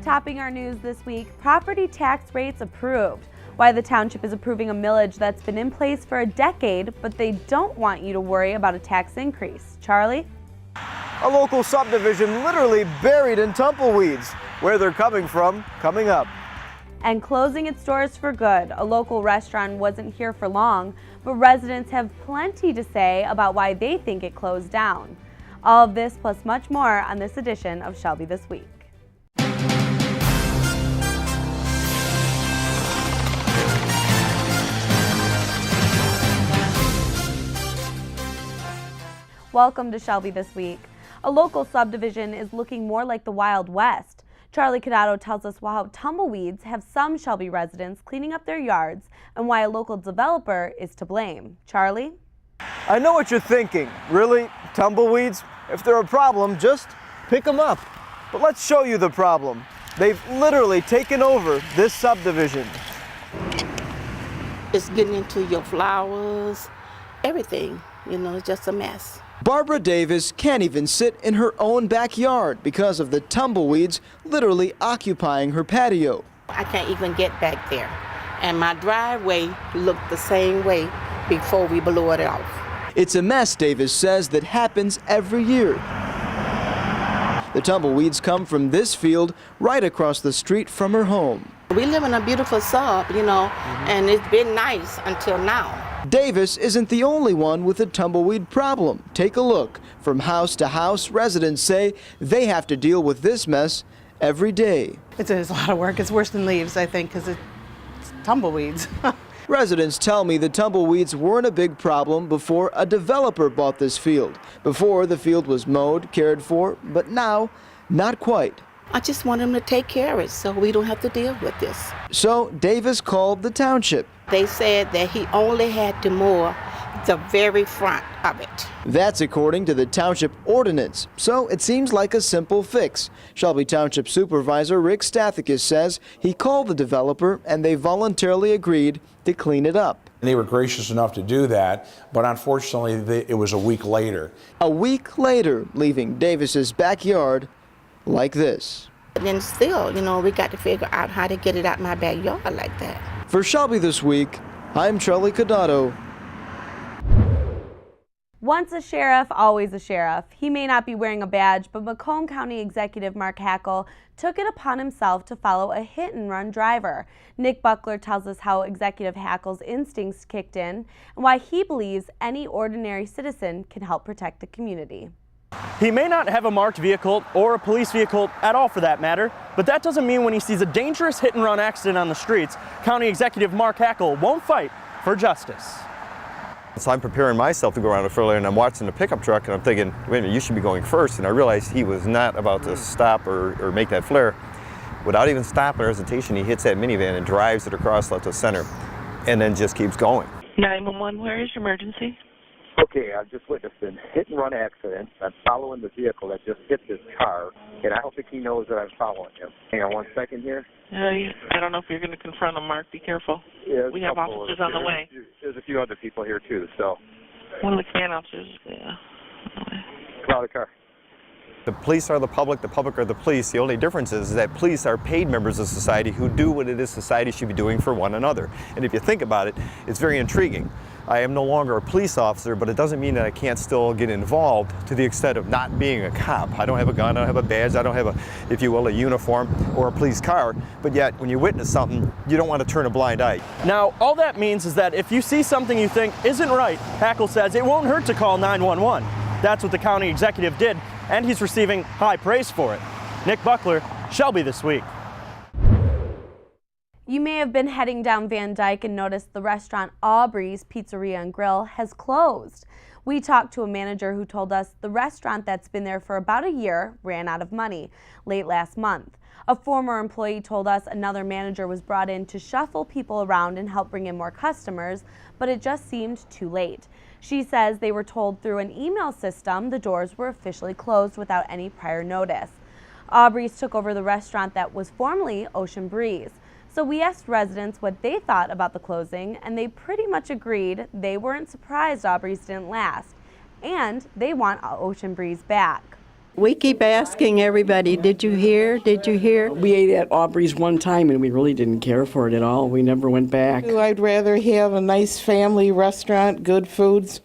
Topping our news this week, property tax rates approved. Why the township is approving a millage that's been in place for a decade, but they don't want you to worry about a tax increase. Charlie? A local subdivision literally buried in tumbleweeds. Where they're coming from, coming up. And closing its doors for good. A local restaurant wasn't here for long, but residents have plenty to say about why they think it closed down. All of this plus much more on this edition of Shelby This Week. Welcome to Shelby This Week. A local subdivision is looking more like the Wild West. Charlie Codato tells us how tumbleweeds have some Shelby residents cleaning up their yards and why a local developer is to blame. Charlie? I know what you're thinking. Really? Tumbleweeds? If they're a problem, just pick them up. But let's show you the problem. They've literally taken over this subdivision. It's getting into your flowers, everything. It's just a mess. Barbara Davis can't even sit in her own backyard because of the tumbleweeds literally occupying her patio. I can't even get back there. And my driveway looked the same way before we blew it off. It's a mess, Davis says, that happens every year. The tumbleweeds come from this field right across the street from her home. We live in a beautiful sub, and it's been nice until now. Davis isn't the only one with a tumbleweed problem. Take a look. From house to house, residents say they have to deal with this mess every day. It's a lot of work. It's worse than leaves, I think, because it's tumbleweeds. Residents tell me the tumbleweeds weren't a big problem before a developer bought this field. Before, the field was mowed, cared for, but now, not quite. I just want him to take care of it so we don't have to deal with this. So Davis called the township. They said that he only had to mow the very front of it. That's according to the township ordinance, so it seems like a simple fix. Shelby Township Supervisor Rick Stathakis says he called the developer and they voluntarily agreed to clean it up. They were gracious enough to do that, but unfortunately it was a week later. A week later, leaving Davis's backyard like this. And then still, we got to figure out how to get it out my backyard like that. For Shelby This Week, I'm Charlie Codato. Once a sheriff, always a sheriff. He may not be wearing a badge, but Macomb County Executive Mark Hackel took it upon himself to follow a hit-and-run driver. Nick Buckler tells us how Executive Hackel's instincts kicked in and why he believes any ordinary citizen can help protect the community. He may not have a marked vehicle or a police vehicle at all for that matter, but that doesn't mean when he sees a dangerous hit-and-run accident on the streets, County Executive Mark Hackel won't fight for justice. So I'm preparing myself to go around the further and I'm watching the pickup truck and I'm thinking, wait a minute, you should be going first. And I realized he was not about to stop or make that flare. Without even stopping or hesitation, he hits that minivan and drives it across left to center and then just keeps going. 911, where is your emergency? Okay, I've just witnessed a hit-and-run accident. I'm following the vehicle that just hit this car, and I don't think he knows that I'm following him. Hang on 1 second here. I don't know if you're going to confront him, Mark. Be careful. Yeah, we have officers on the way. There's a few other people here, too, so. One of the command officers, yeah. Come out of the car. The police are the public are the police. The only difference is that police are paid members of society who do what it is society should be doing for one another. And if you think about it, it's very intriguing. I am no longer a police officer, but it doesn't mean that I can't still get involved to the extent of not being a cop. I don't have a gun, I don't have a badge, I don't have a, if you will, a uniform or a police car, but yet when you witness something, you don't want to turn a blind eye. Now, all that means is that if you see something you think isn't right, Hackel says it won't hurt to call 911. That's what the county executive did, and he's receiving high praise for it. Nick Buckler, Shelby This Week. You may have been heading down Van Dyke and noticed the restaurant Aubrees Pizzeria and Grill has closed. We talked to a manager who told us the restaurant that's been there for about a year ran out of money late last month. A former employee told us another manager was brought in to shuffle people around and help bring in more customers, but it just seemed too late. She says they were told through an email system the doors were officially closed without any prior notice. Aubrees took over the restaurant that was formerly Ocean Breeze. So we asked residents what they thought about the closing, and they pretty much agreed they weren't surprised Aubrees didn't last, and they want Ocean Breeze back. We keep asking everybody, did you hear? Did you hear? We ate at Aubrees one time and we really didn't care for it at all. We never went back. I'd rather have a nice family restaurant, good foods.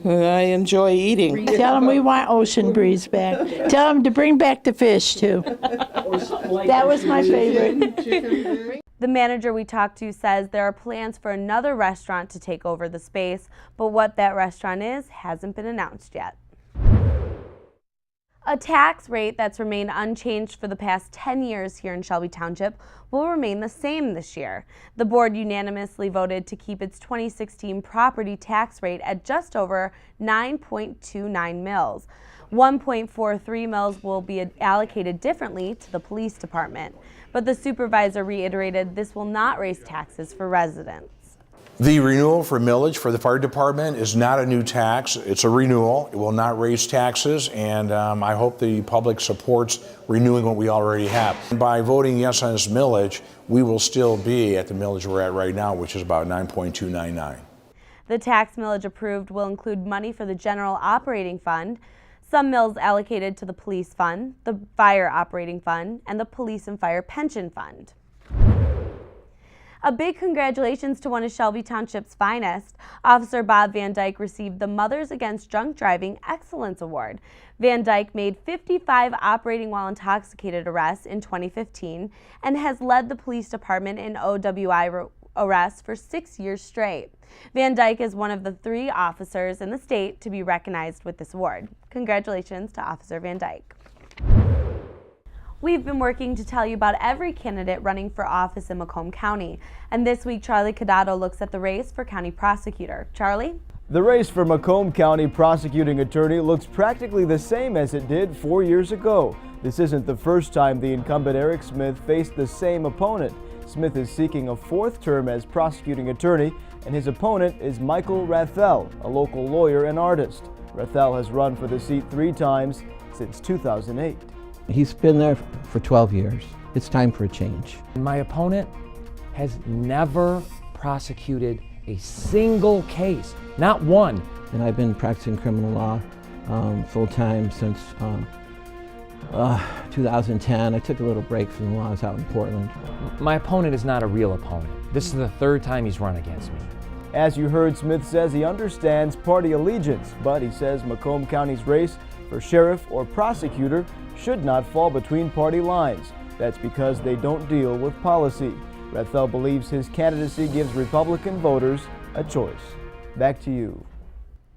I enjoy eating. Tell them we want Ocean Breeze back. Tell them to bring back the fish, too. That was my favorite. The manager we talked to says there are plans for another restaurant to take over the space, but what that restaurant is hasn't been announced yet. A tax rate that's remained unchanged for the past 10 years here in Shelby Township will remain the same this year. The board unanimously voted to keep its 2016 property tax rate at just over 9.29 mils. 1.43 mils will be allocated differently to the police department, but the supervisor reiterated this will not raise taxes for residents. The renewal for millage for the fire department is not a new tax. It's a renewal. It will not raise taxes, and I hope the public supports renewing what we already have. By voting yes on this millage, we will still be at the millage we're at right now, which is about 9.299. The tax millage approved will include money for the general operating fund, some mills allocated to the police fund, the fire operating fund, and the police and fire pension fund. A big congratulations to one of Shelby Township's finest. Officer Bob Van Dyke received the Mothers Against Drunk Driving Excellence Award. Van Dyke made 55 operating while intoxicated arrests in 2015 and has led the police department in OWI arrests for 6 years straight. Van Dyke is one of the 3 officers in the state to be recognized with this award. Congratulations to Officer Van Dyke. We've been working to tell you about every candidate running for office in Macomb County, and this week Charlie Cadado looks at the race for county prosecutor. Charlie? The race for Macomb County prosecuting attorney looks practically the same as it did 4 years ago. This isn't the first time the incumbent Eric Smith faced the same opponent. Smith is seeking a 4th term as prosecuting attorney, and his opponent is Michael Rafael, a local lawyer and artist. Rafael has run for the seat 3 times since 2008. He's been there for 12 years. It's time for a change. My opponent has never prosecuted a single case, not one. And I've been practicing criminal law full-time since 2010. I took a little break from the law. I was out in Portland. My opponent is not a real opponent. This is the 3rd time he's run against me. As you heard, Smith says he understands party allegiance, but he says Macomb County's race for sheriff or prosecutor should not fall between party lines. That's because they don't deal with policy. Rafael believes his candidacy gives Republican voters a choice. Back to you.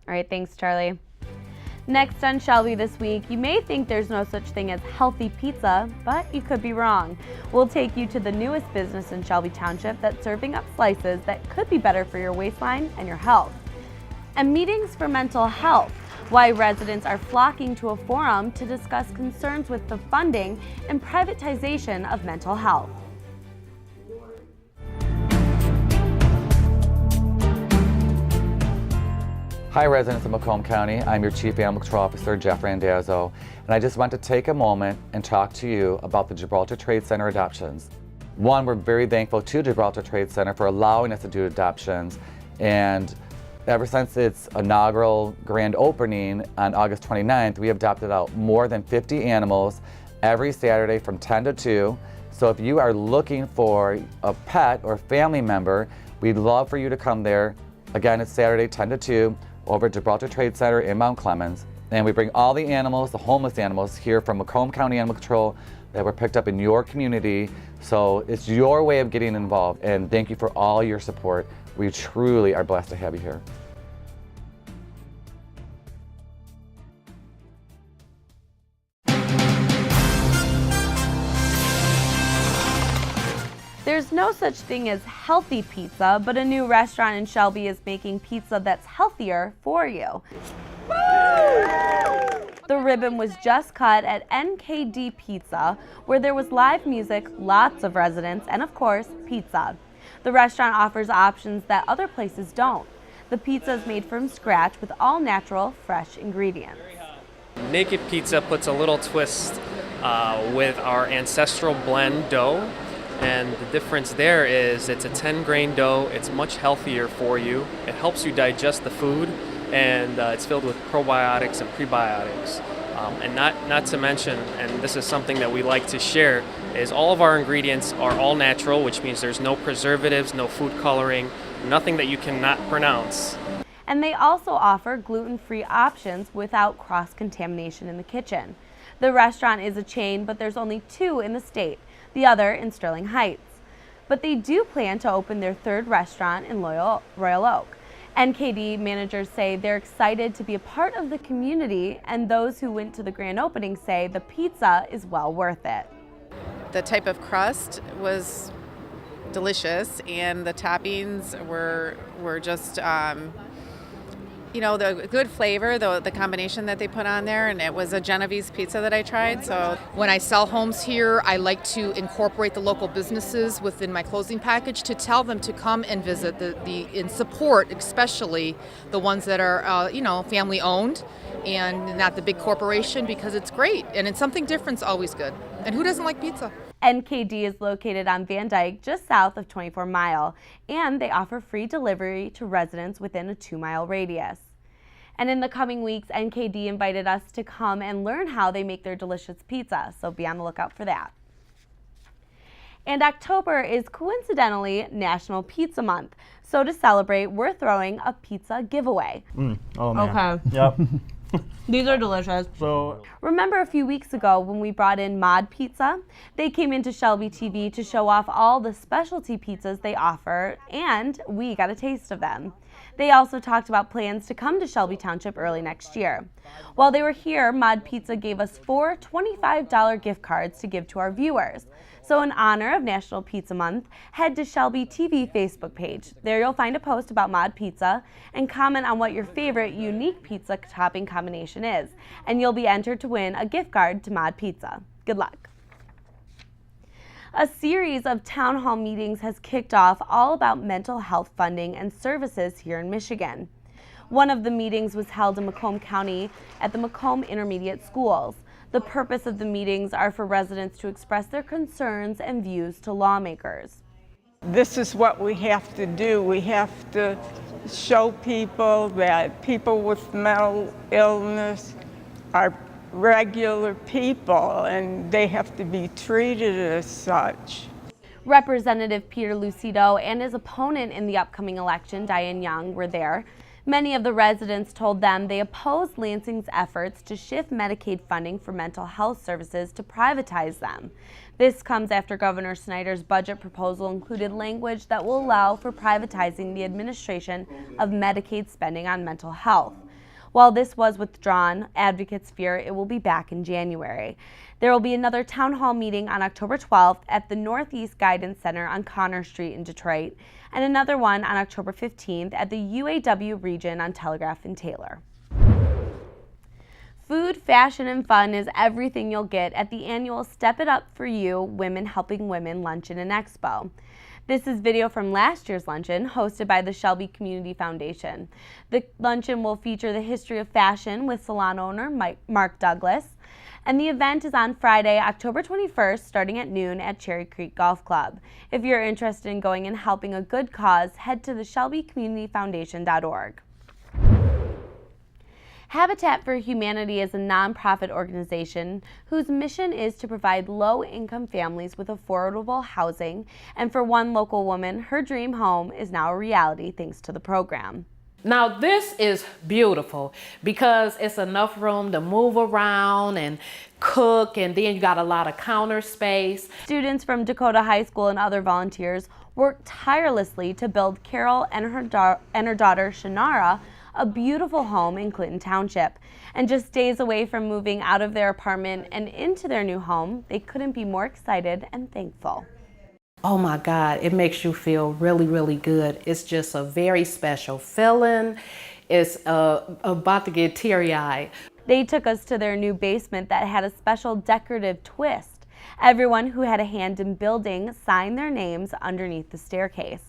All right, thanks, Charlie. Next on Shelby this week, you may think there's no such thing as healthy pizza, but you could be wrong. We'll take you to the newest business in Shelby Township that's serving up slices that could be better for your waistline and your health. And meetings for mental health. Why residents are flocking to a forum to discuss concerns with the funding and privatization of mental health. Hi residents of Macomb County, I'm your Chief Animal Control Officer, Jeff Randazzo, and I just want to take a moment and talk to you about the Gibraltar Trade Center adoptions. One, we're very thankful to Gibraltar Trade Center for allowing us to do adoptions, and ever since its inaugural grand opening on August 29th, we have adopted out more than 50 animals every Saturday from 10 to 2. So if you are looking for a pet or family member, we'd love for you to come there. Again, it's Saturday 10 to 2 over at Gibraltar Trade Center in Mount Clemens. And we bring all the animals, the homeless animals, here from Macomb County Animal Control that were picked up in your community. So it's your way of getting involved, and thank you for all your support. We truly are blessed to have you here. There's no such thing as healthy pizza, but a new restaurant in Shelby is making pizza that's healthier for you. The ribbon was just cut at NKD Pizza, where there was live music, lots of residents, and of course, pizza. The restaurant offers options that other places don't. The pizza is made from scratch with all natural, fresh ingredients. Naked Pizza puts a little twist with our ancestral blend dough. And the difference there is it's a 10-grain dough. It's much healthier for you. It helps you digest the food, and it's filled with probiotics and prebiotics. And not to mention, and this is something that we like to share, is all of our ingredients are all natural, which means there's no preservatives, no food coloring, nothing that you cannot pronounce. And they also offer gluten-free options without cross-contamination in the kitchen. The restaurant is a chain, but there's only 2 in the state, the other in Sterling Heights. But they do plan to open their 3rd restaurant in Royal Oak. NKD managers say they're excited to be a part of the community, and those who went to the grand opening say the pizza is well worth it. The type of crust was delicious, and the toppings were just the good flavor, the combination that they put on there, and it was a Genovese pizza that I tried. So when I sell homes here, I like to incorporate the local businesses within my closing package to tell them to come and visit and support, especially the ones that are family owned and not the big corporation, because it's great and it's something different's always good. And who doesn't like pizza? NKD is located on Van Dyke, just south of 24 Mile, and they offer free delivery to residents within a 2-mile radius. And in the coming weeks, NKD invited us to come and learn how they make their delicious pizza, so be on the lookout for that. And October is coincidentally National Pizza Month, so to celebrate, we're throwing a pizza giveaway. Oh man. Okay. Yep. These are delicious. So, remember a few weeks ago when we brought in Mod Pizza? They came into Shelby TV to show off all the specialty pizzas they offer, and we got a taste of them. They also talked about plans to come to Shelby Township early next year. While they were here, Mod Pizza gave us 4 $25 gift cards to give to our viewers. So in honor of National Pizza Month, head to Shelby TV Facebook page. There you'll find a post about Mod Pizza and comment on what your favorite unique pizza topping combination is, and you'll be entered to win a gift card to Mod Pizza. Good luck. A series of town hall meetings has kicked off all about mental health funding and services here in Michigan. One of the meetings was held in Macomb County at the Macomb Intermediate Schools. The purpose of the meetings are for residents to express their concerns and views to lawmakers. This is what we have to do. We have to show people that people with mental illness are regular people and they have to be treated as such. Representative Peter Lucido and his opponent in the upcoming election, Diane Young, were there. Many of the residents told them they opposed Lansing's efforts to shift Medicaid funding for mental health services to privatize them. This comes after Governor Snyder's budget proposal included language that will allow for privatizing the administration of Medicaid spending on mental health. While this was withdrawn, advocates fear it will be back in January. There will be another town hall meeting on October 12th at the Northeast Guidance Center on Connor Street in Detroit, and another one on October 15th at the UAW region on Telegraph and Taylor. Food, fashion, and fun is everything you'll get at the annual Step It Up For You Women Helping Women Luncheon and Expo. This is video from last year's luncheon, hosted by the Shelby Community Foundation. The luncheon will feature the history of fashion with salon owner Mark Douglas, and the event is on Friday, October 21st, starting at noon at Cherry Creek Golf Club. If you're interested in going and helping a good cause, head to the ShelbyCommunityFoundation.org. Habitat for Humanity is a nonprofit organization whose mission is to provide low-income families with affordable housing, and for one local woman, her dream home is now a reality thanks to the program. Now this is beautiful because it's enough room to move around and cook, and then you got a lot of counter space. Students from Dakota High School and other volunteers worked tirelessly to build Carol and her daughter Shannara a beautiful home in Clinton Township. And just days away from moving out of their apartment and into their new home, they couldn't be more excited and thankful. Oh my God, it makes you feel really, really good. It's just a very special feeling. It's about to get teary-eyed. They took us to their new basement that had a special decorative twist. Everyone who had a hand in building signed their names underneath the staircase.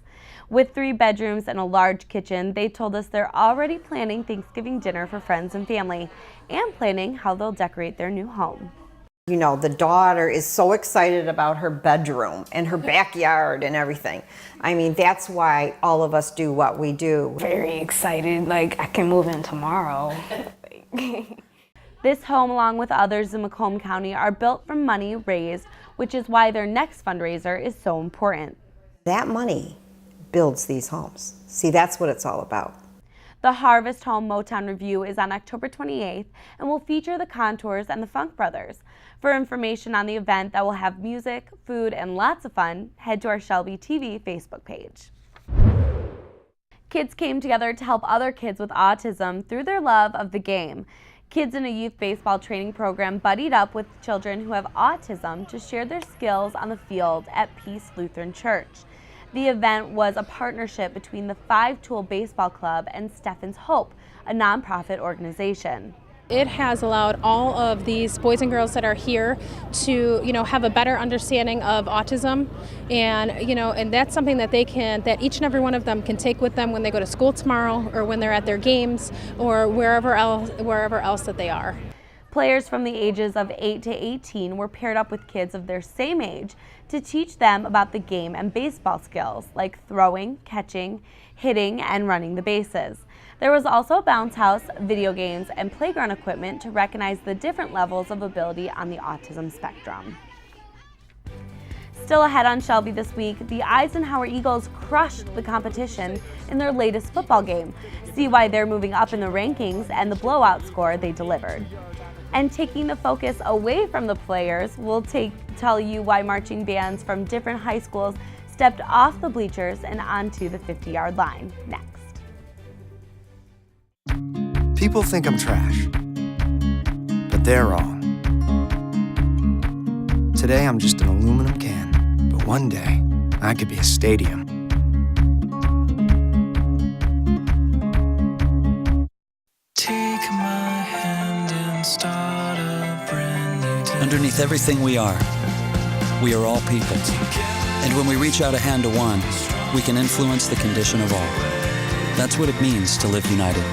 With 3 bedrooms and a large kitchen, they told us they're already planning Thanksgiving dinner for friends and family and planning how they'll decorate their new home. You know, the daughter is so excited about her bedroom and her backyard and everything. I mean, that's why all of us do what we do. Very excited, like I can move in tomorrow. This home, along with others in Macomb County, are built from money raised, which is why their next fundraiser is so important. That money builds these homes. See, that's what it's all about. The Harvest Home Motown Review is on October 28th and will feature the Contours and the Funk Brothers. For information on the event that will have music, food, and lots of fun, head to our Shelby TV Facebook page. Kids came together to help other kids with autism through their love of the game. Kids in a youth baseball training program buddied up with children who have autism to share their skills on the field at Peace Lutheran Church. The event was a partnership between the Five Tool Baseball Club and Stephen's Hope, a nonprofit organization. It has allowed all of these boys and girls that are here to, have a better understanding of autism, and and that's something that that each and every one of them can take with them when they go to school tomorrow, or when they're at their games, or wherever else that they are. Players from the ages of 8 to 18 were paired up with kids of their same age to teach them about the game and baseball skills like throwing, catching, hitting, and running the bases. There was also a bounce house, video games, and playground equipment to recognize the different levels of ability on the autism spectrum. Still ahead on Shelby this week, the Eisenhower Eagles crushed the competition in their latest football game. See why they're moving up in the rankings and the blowout score they delivered. And taking the focus away from the players, we'll tell you why marching bands from different high schools stepped off the bleachers and onto the 50-yard line. Next. People think I'm trash, but they're wrong. Today I'm just an aluminum can, but one day I could be a stadium. Take my hand and start a brand new day. Underneath everything we are all people. And when we reach out a hand to one, we can influence the condition of all. That's what it means to live united.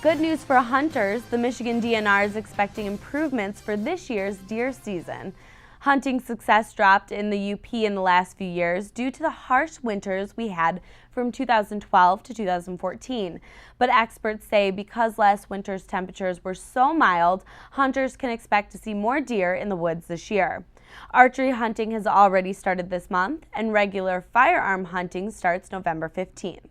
Good news for hunters. The Michigan DNR is expecting improvements for this year's deer season. Hunting success dropped in the UP in the last few years due to the harsh winters we had from 2012 to 2014. But experts say because last winter's temperatures were so mild, hunters can expect to see more deer in the woods this year. Archery hunting has already started this month, and regular firearm hunting starts November 15th.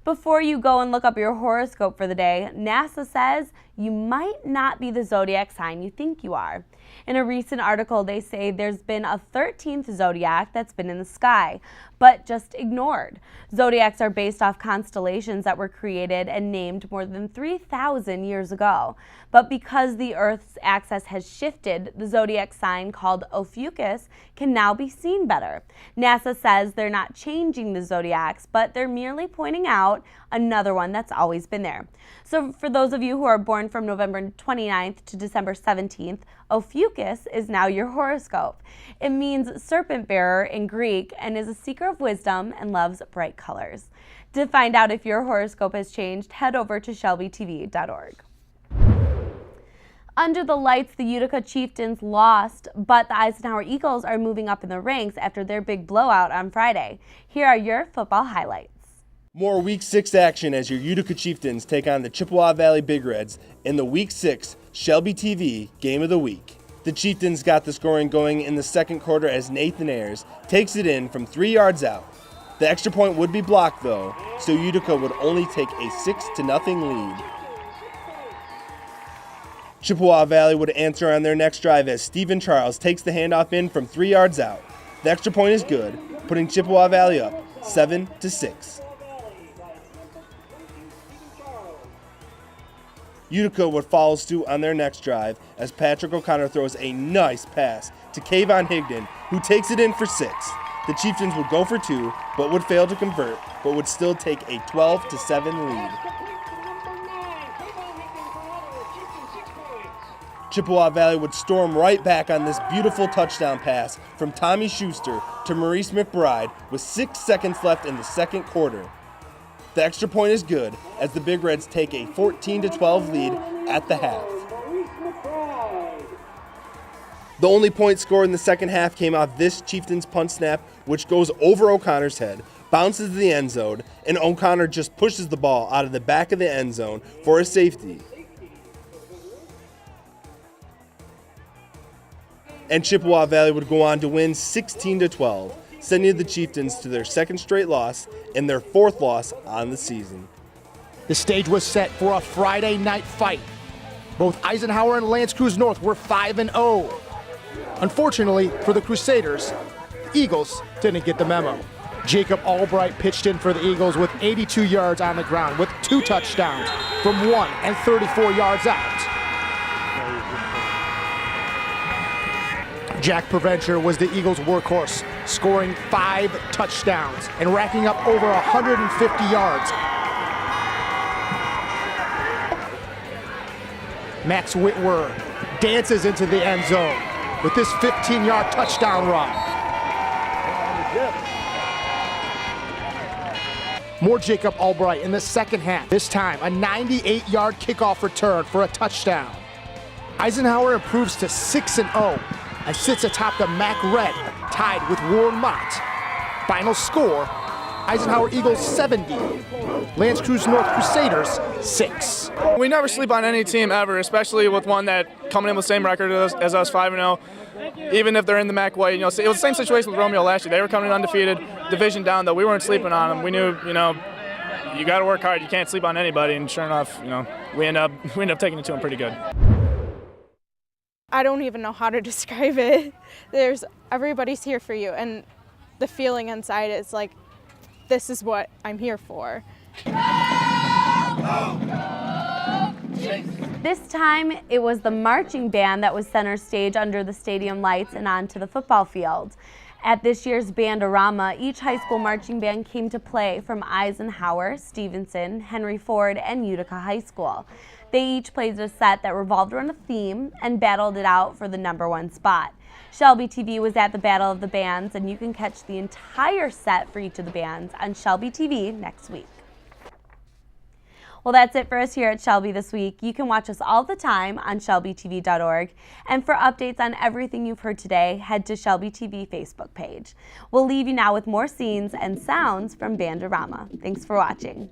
Before you go and look up your horoscope for the day, NASA says you might not be the zodiac sign you think you are. In a recent article, they say there's been a 13th zodiac that's been in the sky, but just ignored. Zodiacs are based off constellations that were created and named more than 3,000 years ago. But because the Earth's axis has shifted, the zodiac sign called Ophiuchus can now be seen better. NASA says they're not changing the zodiacs, but they're merely pointing out another one that's always been there. So for those of you who are born from November 29th to December 17th, Ophiuchus is now your horoscope. It means serpent bearer in Greek and is a seeker of wisdom and loves bright colors. To find out if your horoscope has changed, head over to shelbytv.org. Under the lights, the Utica Chieftains lost, but the Eisenhower Eagles are moving up in the ranks after their big blowout on Friday. Here are your football highlights. More Week 6 action as your Utica Chieftains take on the Chippewa Valley Big Reds in the Week 6 Shelby TV Game of the Week. The Chieftains got the scoring going in the second quarter as Nathan Ayers takes it in from 3 yards out. The extra point would be blocked though, so Utica would only take a 6-0 lead. Chippewa Valley would answer on their next drive as Stephen Charles takes the handoff in from 3 yards out. The extra point is good, putting Chippewa Valley up 7-6. Utica would follow suit on their next drive as Patrick O'Connor throws a nice pass to Kayvon Higdon, who takes it in for 6. The Chieftains would go for 2, but would fail to convert, but would still take a 12-7 lead. Chippewa Valley would storm right back on this beautiful touchdown pass from Tommy Schuster to Maurice McBride with 6 seconds left in the second quarter. The extra point is good as the Big Reds take a 14-12 lead at the half. The only point scored in the second half came off this Chieftains punt snap, which goes over O'Connor's head, bounces to the end zone, and O'Connor just pushes the ball out of the back of the end zone for a safety. And Chippewa Valley would go on to win 16-12, sending the Chieftains to their second straight loss and their fourth loss on the season. The stage was set for a Friday night fight. Both Eisenhower and L'Anse Creuse North were 5-0. Unfortunately for the Crusaders, the Eagles didn't get the memo. Jacob Albright pitched in for the Eagles with 82 yards on the ground with 2 touchdowns from 1 and 34 yards out. Jack Preventure was the Eagles' workhorse, scoring 5 touchdowns and racking up over 150 yards. Max Whitwer dances into the end zone with this 15-yard touchdown run. More Jacob Albright in the second half. This time, a 98-yard kickoff return for a touchdown. Eisenhower improves to 6-0 and sits atop the MAC Red, tied with Warren Mott. Final score, Eisenhower Eagles 70, L'Anse Creuse North Crusaders 6. We never sleep on any team ever, especially with one that coming in with the same record as us, 5-0. Even if they're in the MAC white, it was the same situation with Romeo last year. They were coming in undefeated, division down though. We weren't sleeping on them. We knew, you got to work hard. You can't sleep on anybody. And sure enough, we end up taking it to them pretty good. I don't even know how to describe it. Everybody's here for you, and the feeling inside is like, this is what I'm here for. This time, it was the marching band that was center stage under the stadium lights and onto the football field. At this year's Bandorama, each high school marching band came to play from Eisenhower, Stevenson, Henry Ford, and Utica High School. They each played a set that revolved around a theme and battled it out for the #1 spot. Shelby TV was at the Battle of the Bands, and you can catch the entire set for each of the bands on Shelby TV next week. Well, that's it for us here at Shelby this week. You can watch us all the time on shelbytv.org. And for updates on everything you've heard today, head to Shelby TV Facebook page. We'll leave you now with more scenes and sounds from Bandorama. Thanks for watching.